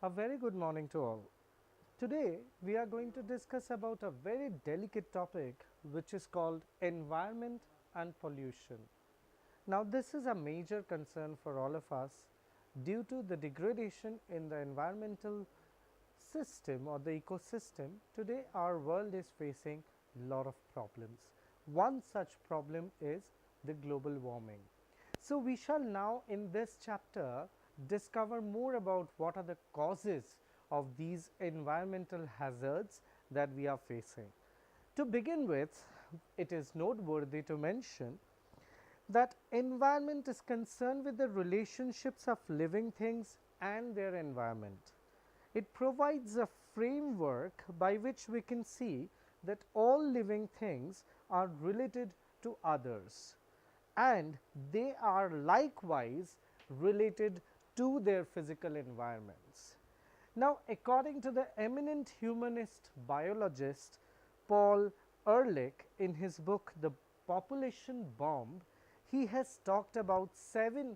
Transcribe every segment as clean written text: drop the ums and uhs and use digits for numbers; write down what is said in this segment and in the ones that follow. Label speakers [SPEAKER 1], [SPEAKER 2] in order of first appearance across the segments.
[SPEAKER 1] A very good morning to all. Today we are going to discuss about a very delicate topic which is called environment and pollution. Now this is a major concern for all of us due to the degradation in the environmental system or the ecosystem. Today our world is facing a lot of problems. One such problem is the global warming. So we shall now in this chapter discover more about what are the causes of these environmental hazards that we are facing. To begin with, it is noteworthy to mention that environment is concerned with the relationships of living things and their environment. It provides a framework by which we can see that all living things are related to others and they are likewise related to their physical environments. Now, according to the eminent humanist biologist Paul Ehrlich in his book The Population Bomb, he has talked about 7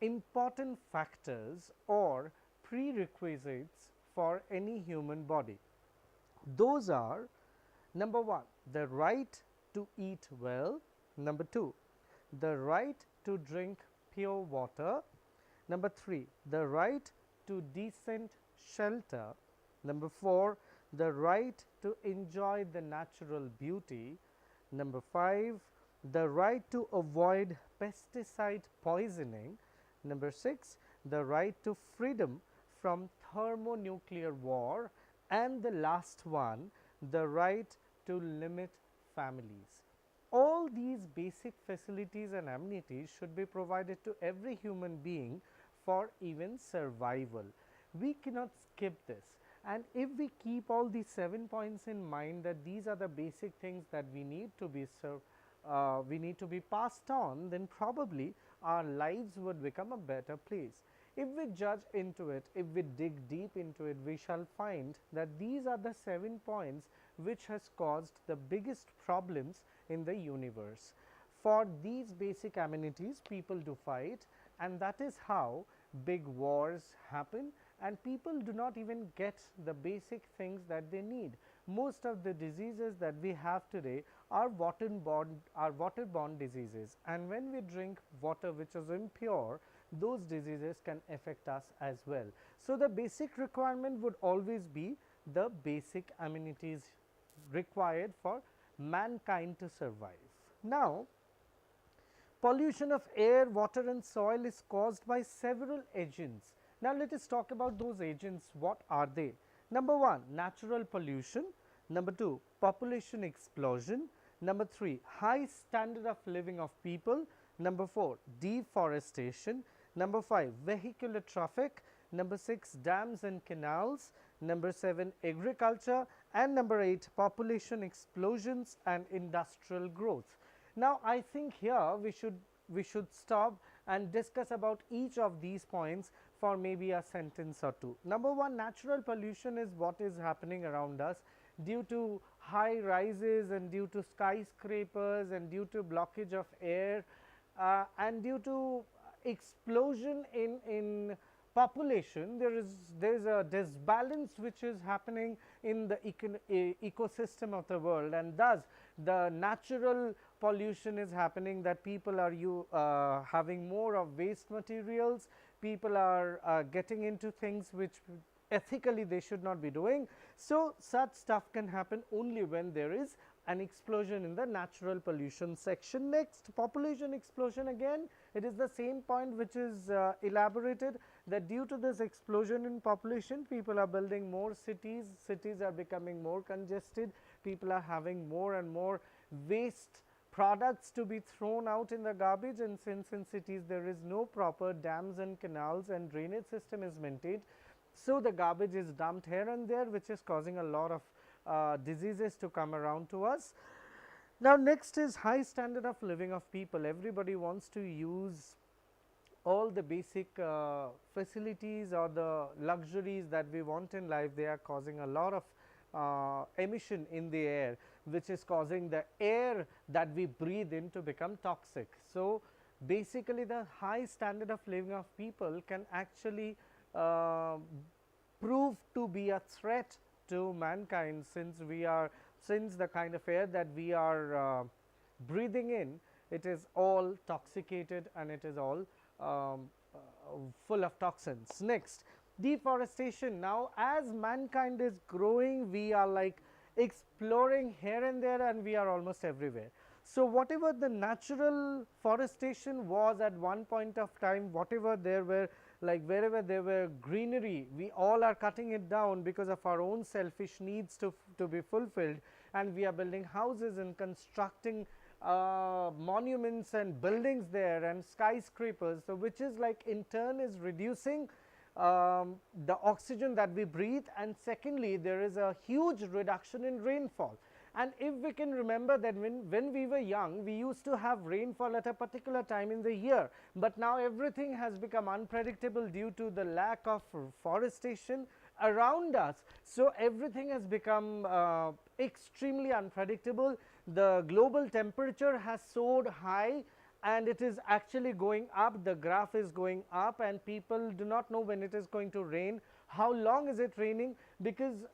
[SPEAKER 1] important factors or prerequisites for any human body. Those are: number 1, the right to eat well; number 2, the right to drink pure water; number 3, the right to decent shelter; number 4, the right to enjoy the natural beauty; number 5, the right to avoid pesticide poisoning; number 6, the right to freedom from thermonuclear war; and the last one, the right to limit families. All these basic facilities and amenities should be provided to every human being for even survival. We cannot skip this, and if we keep all these 7 points in mind, that these are the basic things that we need to be passed on, then probably our lives would become a better place. If we judge into it, if we dig deep into it, we shall find that these are the 7 points which has caused the biggest problems in the universe. For these basic amenities, people do fight, and that is how big wars happen, and people do not even get the basic things that they need. Most of the diseases that we have today are waterborne diseases, and when we drink water which is impure, those diseases can affect us as well. So the basic requirement would always be the basic amenities required for mankind to survive. Now, pollution of air, water and soil is caused by several agents. Now, let us talk about those agents. What are they? Number 1, natural pollution; number 2, population explosion; number 3, high standard of living of people; number 4, deforestation; number 5, vehicular traffic; number 6, dams and canals; number 7, agriculture; and number 8, population explosions and industrial growth. Now, I think here we should stop and discuss about each of these points for maybe a sentence or two. Number 1, natural pollution is what is happening around us due to high rises and due to skyscrapers and due to blockage of air and due to explosion in population. There is a disbalance which is happening in the ecosystem of the world, and thus the natural pollution is happening, that people are having more of waste materials, people are getting into things which ethically they should not be doing. So such stuff can happen only when there is an explosion in the natural pollution section. Next, population explosion. Again, it is the same point which is elaborated, that due to this explosion in population, people are building more cities, cities are becoming more congested, people are having more and more waste products to be thrown out in the garbage, and since in cities there is no proper dams and canals and drainage system is maintained, so the garbage is dumped here and there, which is causing a lot of diseases to come around to us. Now, next is high standard of living of people. Everybody wants to use all the basic facilities or the luxuries that we want in life. They are causing a lot of emission in the air, which is causing the air that we breathe in to become toxic. So, basically the high standard of living of people can actually prove to be a threat to mankind, since the kind of air that we are breathing in, it is all toxicated and it is all full of toxins. Next, deforestation. Now, as mankind is growing, we are like exploring here and there, and we are almost everywhere. So, whatever the natural forestation was at one point of time, whatever there were, like wherever there were greenery, we all are cutting it down because of our own selfish needs to be fulfilled, and we are building houses and constructing monuments and buildings there and skyscrapers. So, which is like in turn is reducing the oxygen that we breathe, and secondly there is a huge reduction in rainfall. And if we can remember that when we were young, we used to have rainfall at a particular time in the year, but now everything has become unpredictable due to the lack of forestation around us. So, everything has become extremely unpredictable. The global temperature has soared high, and it is actually going up. The graph is going up, and people do not know when it is going to rain, how long is it raining, because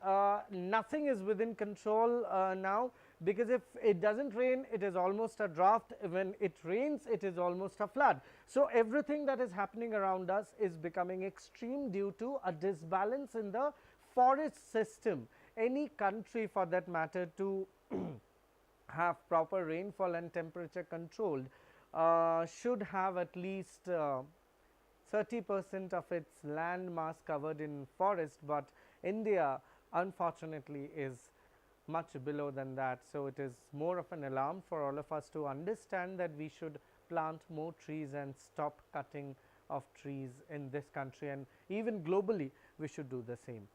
[SPEAKER 1] nothing is within control now, because if it does not rain, it is almost a drought. When it rains, it is almost a flood. So, everything that is happening around us is becoming extreme due to a disbalance in the forest system. Any country for that matter to have proper rainfall and temperature controlled should have at least 30% of its land mass covered in forest, but India unfortunately is much below than that. So, it is more of an alarm for all of us to understand that we should plant more trees and stop cutting of trees in this country, and even globally we should do the same.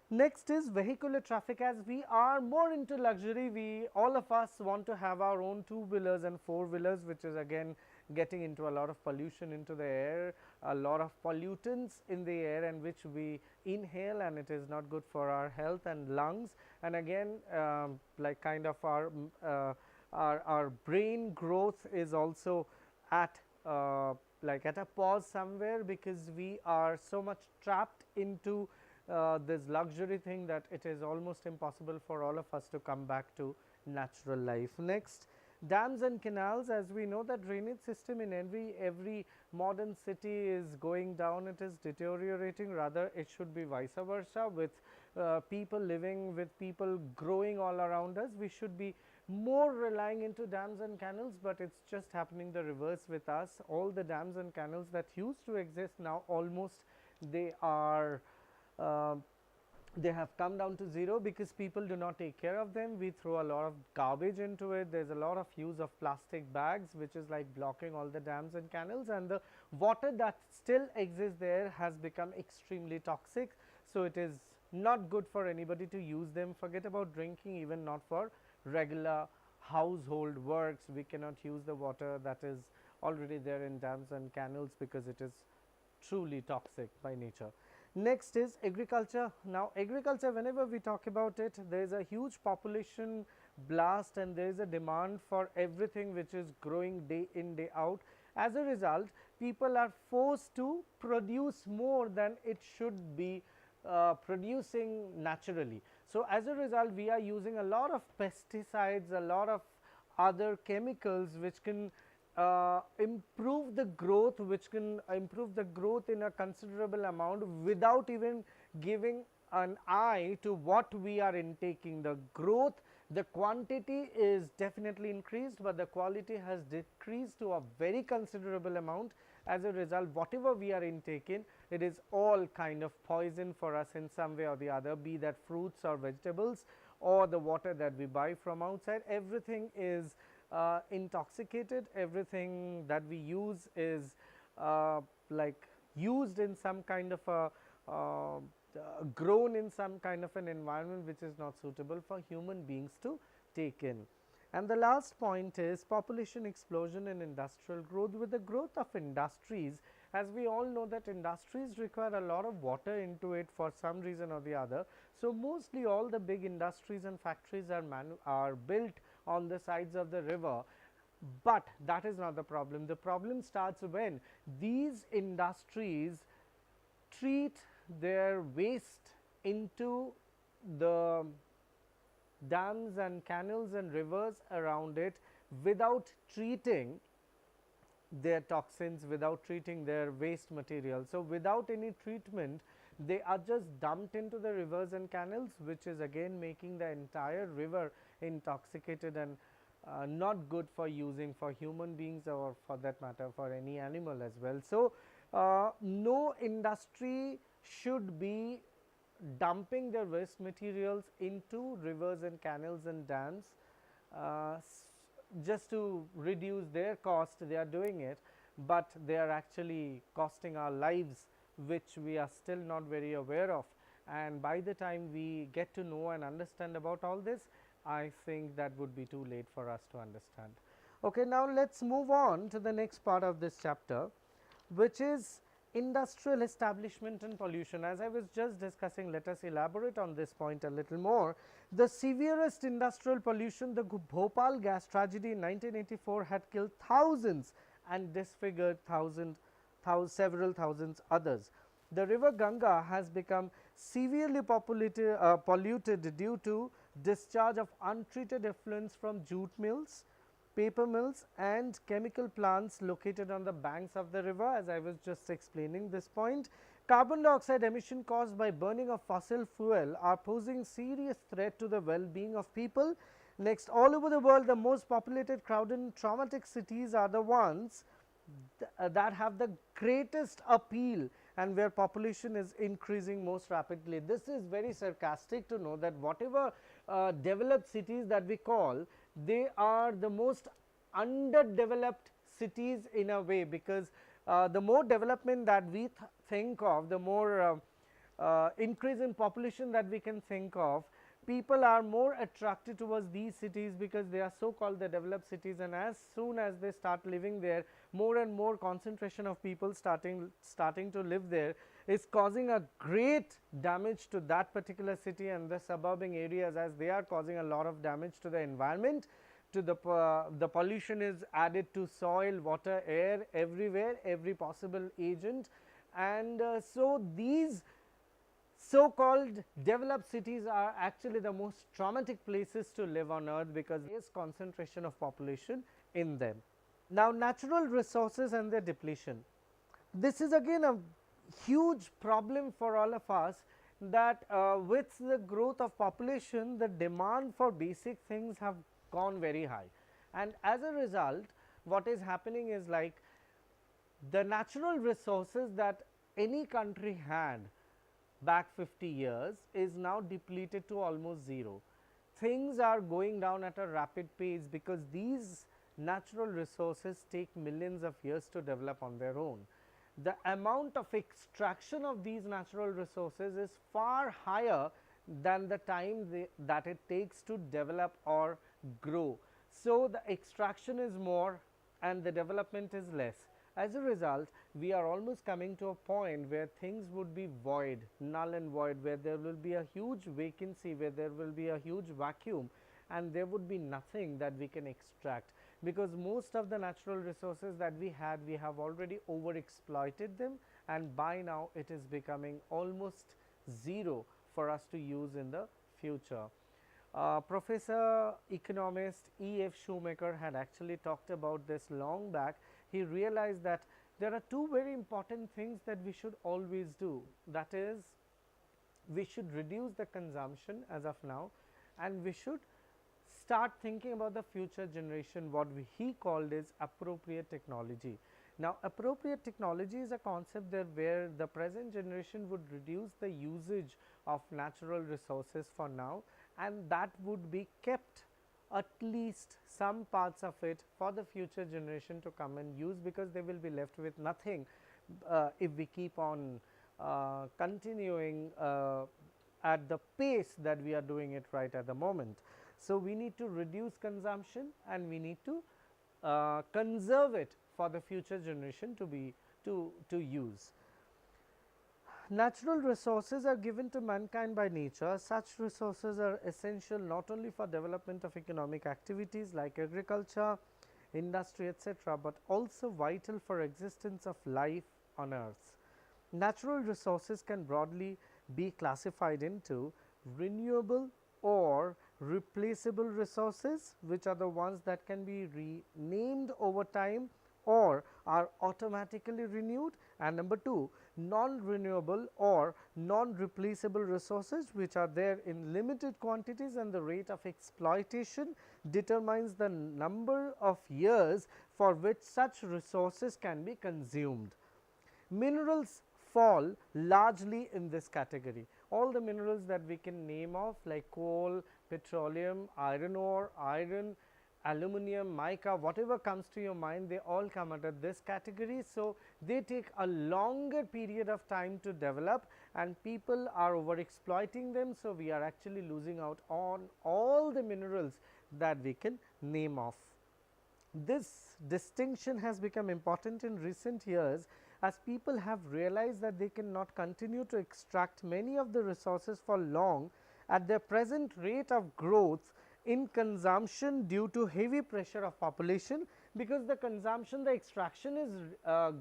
[SPEAKER 1] Next is vehicular traffic. As we are more into luxury, we all of us want to have our own two-wheelers and four-wheelers, which is again getting into a lot of pollution into the air, a lot of pollutants in the air, and which we inhale, and it is not good for our health and lungs. And again like kind of our brain growth is also at like at a pause somewhere, because we are so much trapped into this luxury thing that it is almost impossible for all of us to come back to natural life. Next, dams and canals. As we know that drainage system in every modern city is going down, it is deteriorating. Rather, it should be vice versa. With people living, with people growing all around us, we should be more relying into dams and canals, but it is just happening the reverse with us. All the dams and canals that used to exist now, almost they are they have come down to zero, because people do not take care of them. We throw a lot of garbage into it. There is a lot of use of plastic bags, which is like blocking all the dams and canals, and the water that still exists there has become extremely toxic. So, it is not good for anybody to use them. Forget about drinking, even not for regular household works. We cannot use the water that is already there in dams and canals, because it is truly toxic by nature. Next is agriculture. Now, agriculture, whenever we talk about it, there is a huge population blast, and there is a demand for everything which is growing day in, day out. As a result, people are forced to produce more than it should be producing naturally. So, as a result, we are using a lot of pesticides, a lot of other chemicals which can improve the growth, in a considerable amount, without even giving an eye to what we are intaking. The growth, the quantity is definitely increased, but the quality has decreased to a very considerable amount. As a result, whatever we are intaking, it is all kind of poison for us in some way or the other, be that fruits or vegetables or the water that we buy from outside. Everything is intoxicated. Everything that we use is like used in some kind of a grown in some kind of an environment which is not suitable for human beings to take in. And the last point is population explosion and industrial growth. With the growth of industries, as we all know that industries require a lot of water into it for some reason or the other. So, mostly all the big industries and factories are built on the sides of the river, but that is not the problem. The problem starts when these industries treat their waste into the dams and canals and rivers around it without treating their toxins, without treating their waste material. So, without any treatment, they are just dumped into the rivers and canals, which is again making the entire river intoxicated and not good for using for human beings, or for that matter for any animal as well. So, no industry should be dumping their waste materials into rivers and canals and dams uh, just to reduce their cost. They are doing it, but they are actually costing our lives, which we are still not very aware of. And by the time we get to know and understand about all this, I think that would be too late for us to understand. Okay, now let us move on to the next part of this chapter, which is industrial establishment and pollution. As I was just discussing, let us elaborate on this point a little more. The severest industrial pollution, the Bhopal gas tragedy in 1984, had killed thousands and disfigured several thousands others. The river Ganga has become severely polluted due to discharge of untreated effluents from jute mills, paper mills and chemical plants located on the banks of the river, as I was just explaining this point. Carbon dioxide emission caused by burning of fossil fuel are posing serious threat to the well-being of people. Next, all over the world, the most populated, crowded and traumatic cities are the ones that have the greatest appeal and where population is increasing most rapidly. This is very sarcastic to know that whatever developed cities that we call, they are the most underdeveloped cities in a way, because the more development that we think of, the more increase in population that we can think of, people are more attracted towards these cities because they are so called the developed cities, and as soon as they start living there, more and more concentration of people starting to live there is causing a great damage to that particular city and the suburban areas, as they are causing a lot of damage to the environment. To the pollution is added to soil, water, air, everywhere, every possible agent, and so these so called developed cities are actually the most traumatic places to live on earth, because there is concentration of population in them. Now, natural resources and their depletion. This is again a huge problem for all of us, that with the growth of population, the demand for basic things have gone very high, and as a result what is happening is, like, the natural resources that any country had back 50 years is now depleted to almost zero. Things are going down at a rapid pace because these natural resources take millions of years to develop on their own. The amount of extraction of these natural resources is far higher than the time that it takes to develop or grow. So, the extraction is more and the development is less. As a result, we are almost coming to a point where things would be void, null and void, where there will be a huge vacancy, where there will be a huge vacuum, and there would be nothing that we can extract, because most of the natural resources that we had, we have already over exploited them, and by now it is becoming almost zero for us to use in the future. Professor economist E.F. Shoemaker had actually talked about this long back. He realized that there are two very important things that we should always do. That is, we should reduce the consumption as of now, and we should start thinking about the future generation. What he called is appropriate technology. Now, appropriate technology is a concept there where the present generation would reduce the usage of natural resources for now, and that would be kept, at least some parts of it, for the future generation to come and use, because they will be left with nothing if we keep on continuing at the pace that we are doing it right at the moment. So, we need to reduce consumption and we need to conserve it for the future generation to use. Natural resources are given to mankind by nature. Such resources are essential not only for development of economic activities like agriculture, industry, etc., but also vital for existence of life on earth. Natural resources can broadly be classified into renewable or replaceable resources, which are the ones that can be renamed over time or are automatically renewed, and number 2, non-renewable or non-replaceable resources, which are there in limited quantities and the rate of exploitation determines the number of years for which such resources can be consumed. Minerals fall largely in this category. All the minerals that we can name off, like coal, petroleum, iron ore, iron, aluminum, mica, whatever comes to your mind, they all come under this category. So, they take a longer period of time to develop and people are over exploiting them. So, we are actually losing out on all the minerals that we can name off. This distinction has become important in recent years as people have realized that they cannot continue to extract many of the resources for long at their present rate of growth in consumption due to heavy pressure of population, because the consumption, the extraction is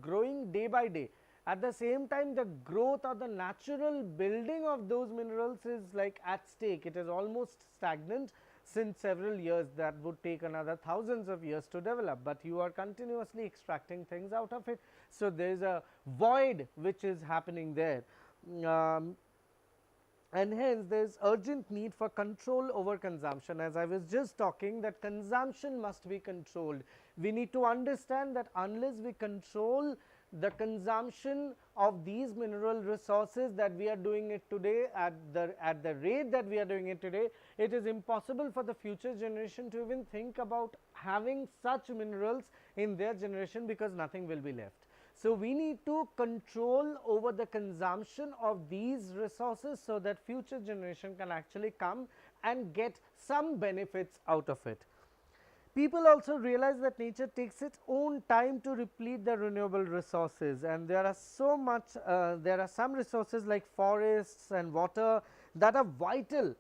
[SPEAKER 1] growing day by day. At the same time, the growth or the natural building of those minerals is like at stake. It is almost stagnant since several years. That would take another thousands of years to develop, but you are continuously extracting things out of it. So, there is a void which is happening there. And hence there is urgent need for control over consumption. As I was just talking, that consumption must be controlled. We need to understand that unless we control the consumption of these mineral resources that we are doing it today at the rate that we are doing it today, it is impossible for the future generation to even think about having such minerals in their generation, because nothing will be left. So, we need to control over the consumption of these resources, so that future generation can actually come and get some benefits out of it. People also realize that nature takes its own time to replete the renewable resources, and there are so much there are some resources like forests and water that are vital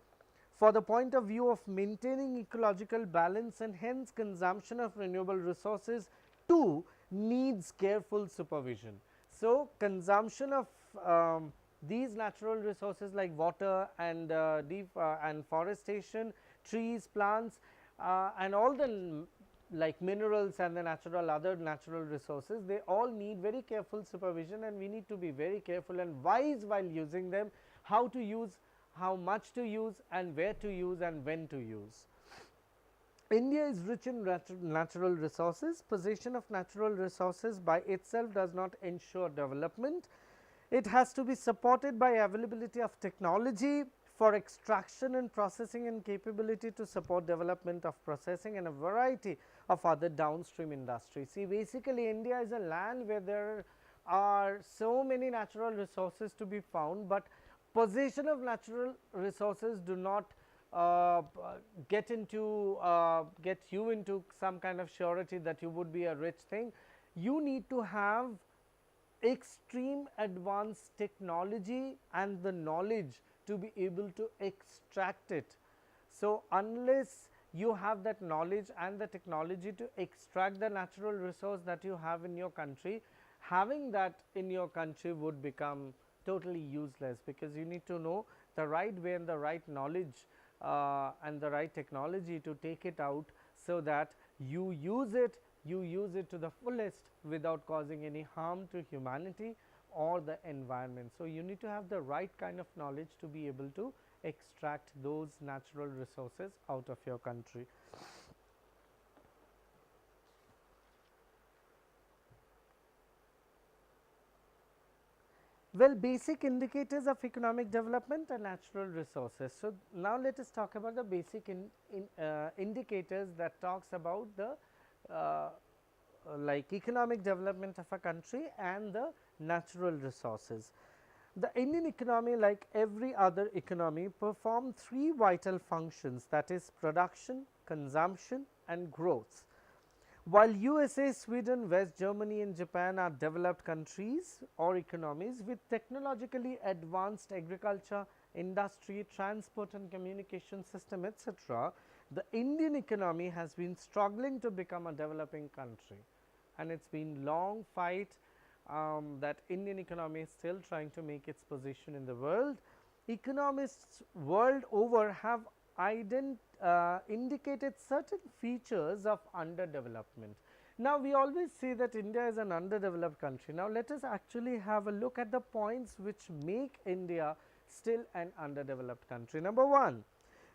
[SPEAKER 1] for the point of view of maintaining ecological balance, and hence consumption of renewable resources too needs careful supervision. So, consumption of these natural resources like water and and forestation, trees, plants, and all the like minerals and the other natural resources, they all need very careful supervision, and we need to be very careful and wise while using them, how to use, how much to use, and where to use and when to use. India is rich in natural resources. Possession of natural resources by itself does not ensure development. It has to be supported by availability of technology for extraction and processing, and capability to support development of processing and a variety of other downstream industries. See, basically India is a land where there are so many natural resources to be found, but possession of natural resources do not get you into some kind of surety that you would be a rich thing. You need to have extreme advanced technology and the knowledge to be able to extract it. So, unless you have that knowledge and the technology to extract the natural resource that you have in your country, having that in your country would become totally useless, because you need to know the right way and the right knowledge and the right technology to take it out, so that you use it to the fullest without causing any harm to humanity or the environment. So, you need to have the right kind of knowledge to be able to extract those natural resources out of your country. Well, basic indicators of economic development and natural resources. So, now let us talk about the basic indicators that talks about the like economic development of a country and the natural resources. The Indian economy, like every other economy, perform three vital functions, that is production, consumption and growth. While USA, Sweden, West Germany and Japan are developed countries or economies with technologically advanced agriculture, industry, transport and communication system, etc., the Indian economy has been struggling to become a developing country, and it has been long fight that Indian economy is still trying to make its position in the world. Economists world over have indicated certain features of underdevelopment. Now, we always say that India is an underdeveloped country. Now, let us actually have a look at the points which make India still an underdeveloped country. Number one,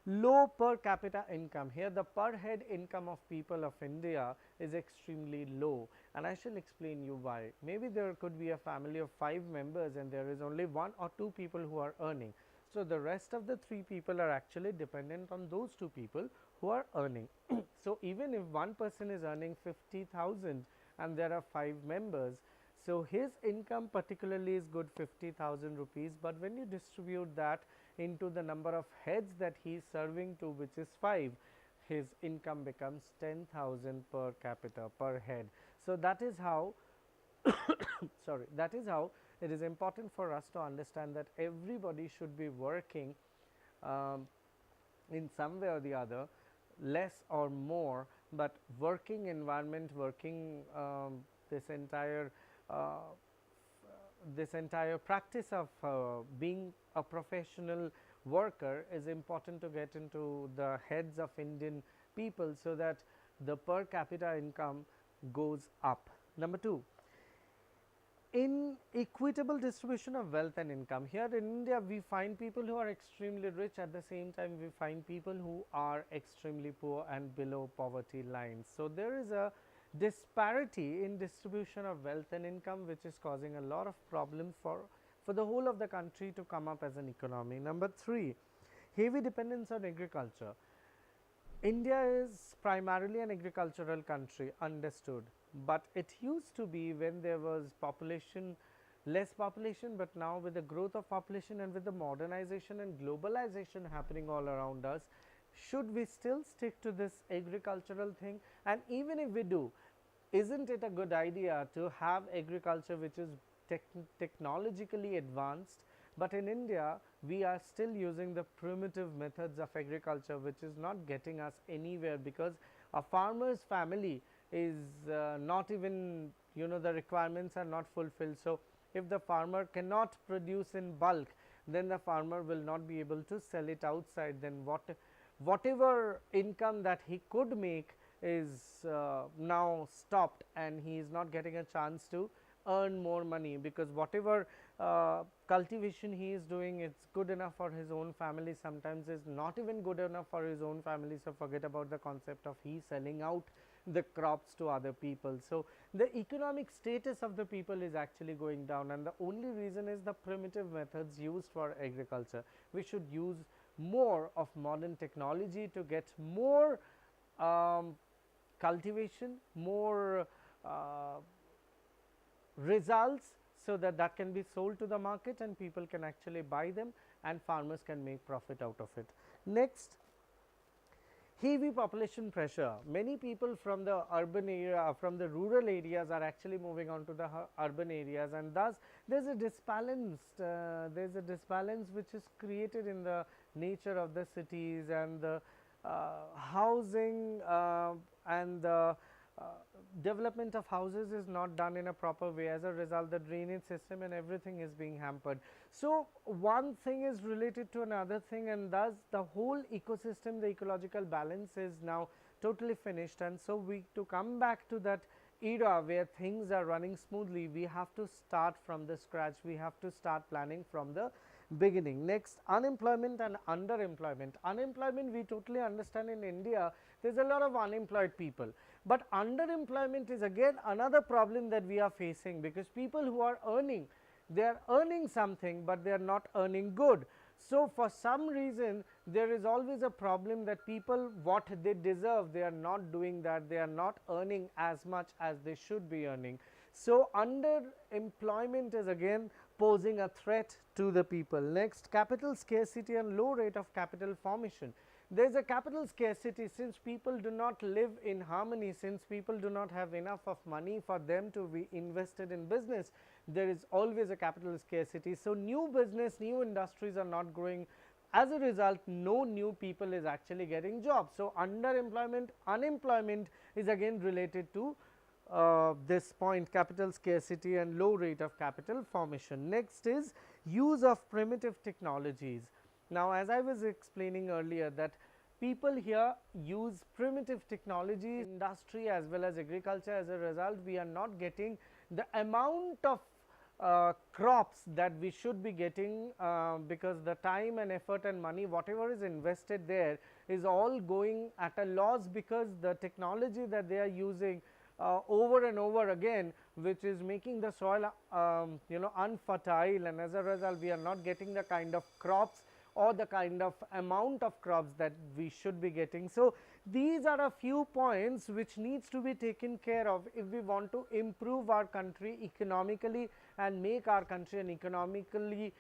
[SPEAKER 1] low per capita income. Here the per head income of people of India is extremely low, and I shall explain you why. Maybe there could be a family of 5 members and there is only 1 or 2 people who are earning. So, the rest of the 3 people are actually dependent on those 2 people who are earning. So, even if one person is earning 50,000 and there are 5 members, so his income particularly is good 50,000 rupees, but when you distribute that into the number of heads that he is serving to, which is 5, his income becomes 10,000 per capita per head. So, that is how sorry, that is how it is important for us to understand that everybody should be working in some way or the other, less or more, but working environment, working uh, this entire practice of being a professional worker is important to get into the heads of Indian people, so that the per capita income goes up. Number 2, in equitable distribution of wealth and income. Here in India, we find people who are extremely rich, at the same time we find people who are extremely poor and below poverty lines. So, there is a disparity in distribution of wealth and income, which is causing a lot of problems for the whole of the country to come up as an economy. Number 3, heavy dependence on agriculture. India is primarily an agricultural country, understood, but it used to be when there was less population, but now with the growth of population and with the modernization and globalization happening all around us, should we still stick to this agricultural thing? And even if we do, isn't it a good idea to have agriculture which is technologically advanced? But in India, we are still using the primitive methods of agriculture, which is not getting us anywhere, because a farmer's family is not even, the requirements are not fulfilled. So, if the farmer cannot produce in bulk, then the farmer will not be able to sell it outside. Then whatever income that he could make is now stopped, and he is not getting a chance to earn more money, because whatever cultivation he is doing, it's good enough for his own family, sometimes is not even good enough for his own family. So, forget about the concept of he selling out the crops to other people. So, the economic status of the people is actually going down, and the only reason is the primitive methods used for agriculture. We should use more of modern technology to get more cultivation, more results, so that that can be sold to the market and people can actually buy them and farmers can make profit out of it. Next, heavy population pressure. Many people from the urban area, from the rural areas, are actually moving on to the urban areas, and thus there is a disbalance which is created in the nature of the cities, and the housing and the development of houses is not done in a proper way. As a result, the drainage system and everything is being hampered. So, one thing is related to another thing, and thus the whole ecosystem, the ecological balance is now totally finished. And so, to come back to that era where things are running smoothly, we have to start from the scratch, we have to start planning from the beginning. Next, unemployment and underemployment. Unemployment, we totally understand. In India, there is a lot of unemployed people, but underemployment is again another problem that we are facing, because people who are earning, they are earning something, but they are not earning good. So, for some reason there is always a problem that people, what they deserve, they are not doing that, they are not earning as much as they should be earning. So, underemployment is again posing a threat to the people. Next, capital scarcity and low rate of capital formation. There is a capital scarcity, since people do not live in harmony, since people do not have enough of money for them to be invested in business, there is always a capital scarcity. So, new business, new industries are not growing. As a result, no new people is actually getting jobs. So, underemployment, unemployment is again related to this point, capital scarcity and low rate of capital formation. Next is use of primitive technologies. Now, as I was explaining earlier that people here use primitive technology, industry as well as agriculture. As a result, we are not getting the amount of crops that we should be getting, because the time and effort and money whatever is invested there is all going at a loss, because the technology that they are using over and over again, which is making the soil unfertile, and as a result we are not getting the kind of crops or the kind of amount of crops that we should be getting. So, these are a few points which needs to be taken care of if we want to improve our country economically and make our country an economically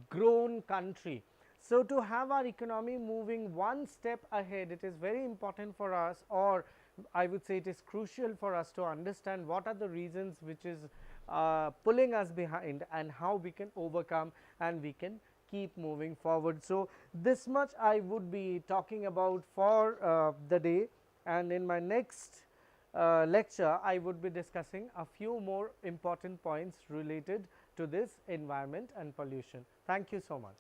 [SPEAKER 1] grown country. So, to have our economy moving one step ahead, it is very important for us, or I would say it is crucial for us to understand what are the reasons which is pulling us behind and how we can overcome and we can keep moving forward. So, this much I would be talking about for the day, and in my next lecture I would be discussing a few more important points related to this environment and pollution. Thank you so much.